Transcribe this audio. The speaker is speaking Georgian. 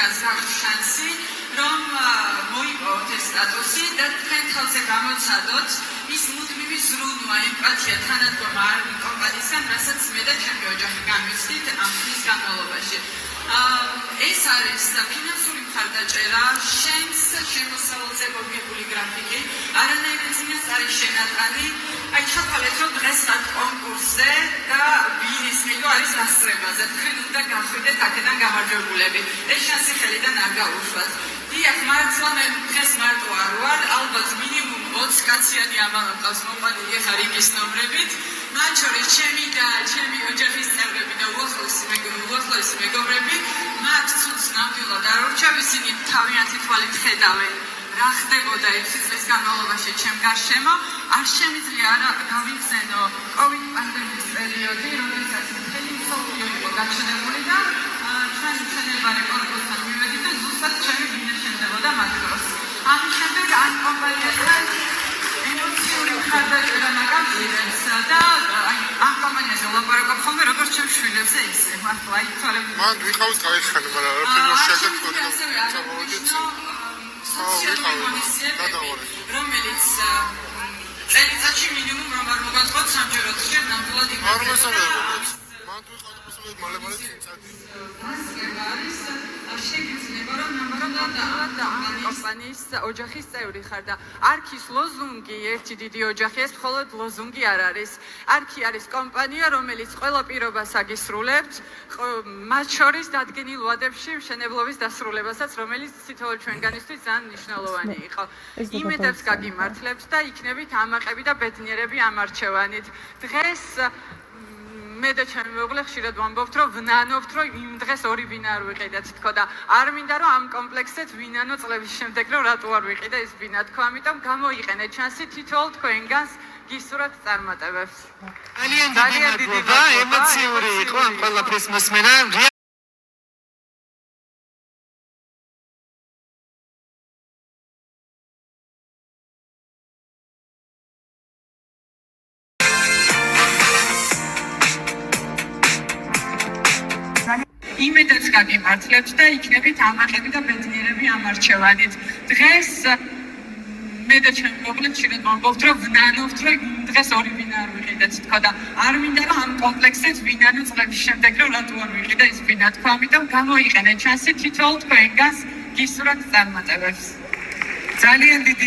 წინას გაქვთ შანსი, რომ მოიპოვოთ ეს სტატუსი და თქვენ თავზე გამოცადოთ ის მუდმივი ზრუნვა, ემპათია, თანადგომა კომპანიისგან, რასაც მე და ჩემი ოჯახი გამივსდით ამ ხნის განმავლობაში. ეს არის ფინანსური მხარდაჭერა, შენს შემოსავალზე მოგებული გრაფიკი, არანაირი წინას არის შენატანი. აი ჩავთვალეთ, რომ დღეს ვართ კონკურსზე და ვინის მიგო არის დასწრებაზე. თქვენ უნდა გახვიდეთ აქედან გამარჯვებულები. ეს შანსი ხელიდან არ გაუშვათ. დიახ, მართლა მე დღეს მარტო არ ვარ, ალბათ მინიმუმ 20 კაციანი ამალა მყავს მოყვანილი ახლა რიგის ნომრებით. მათ შორის ჩემი და ჩემი ოჯახის წევრები და უახლოესი მეგობრები, მათ ცუდს ნამდვილად არ ურჩევ, ისინი თავიანთი თვალით ხედავენ რა ხდებოდა 6 წლის განმავლობაში ჩემ გარშემო. არ შემიძლია არა გავიხსენო COVID პანდემიის პერიოდი, როდესაც მთელი მსოფლიო იყო გაჩნეული და ჩვენი მშენებარე კონკურსთან მივედით და ზუსტად ჩემი ბინა შენდებოდა მათ დროს. ამის შემდეგ ამ კომპანიასთან ემოციური მხარდაჭერა მოგამზადებს და ამ კომპანიაზე ვლაპარაკობ ხოლმე როგორც ჩემს შვილებზე ისე მართლა აი თვალები მან ვიხავს გაიხსენე, მაგრამ არაფერი შედეგი გქონდა. რომელიც წელიწადში მინიმუმ რომ არ მოგაწყოთ სამჯეროდ ხშირ ნამდვილად არ მოსწავლებს. მან თუ ხალხი მალე წინწადი. არის შეგიძლია რომ კომპანიის ოჯახის წევრი ხარ და არქის ლოზუნგი ერთი დიდი ოჯახი ეს მხოლოდ ლოზუნგი არ არის. არქი არის კომპანია, რომელიც ყველა პირობას აგისრულებთ, მათ შორის დადგენილ ვადებში მშენებლობის დასრულებასაც, რომელიც თითოეულ ჩვენგანისთვის ძალიან მნიშვნელოვანი იყო. იმედებს გაგიმართლებთ და იქნებით ამაყები და ბედნიერები ამარჩევანით. დღეს მე და ჩემი მეუღლე ხშირად ვამბობთ, რომ ვნანობთ, რომ იმ დღეს ორი ბინა არ ვიყიდეთ თქო და არ მინდა რომ ამ კომპლექსით ვინანო წლების შემდეგ, რომ რატო არ ვიყიდე ეს ბინა თქო, ამიტომ გამოიყენეთ შანსი თითოეულ თქვენგანს გისურვებთ წარმატებებს. ძალიან დიდი ემოციური იყო ამ ყველაფრის მოსმენა. იმედებს გაგიმართლებთ და იქნებით ამაყები და ბედნიერები ამარჩევანით. დღეს მე და ჩემი მეუღლე ხშირად ვამბობთ, რომ ვნანობთ, რომ იმ დღეს ორი ბინა არ ვიყიდეთ თქო და არ მინდა რომ ამ კომპლექსით ვინანო წლების შემდეგ, რომ რატო არ ვიყიდე ეს ბინა თქო, ამიტომ გამოიყენეთ შანსი თითოეულ თქვენგანს გისურვებთ წარმატებებს. ძალიან დიდი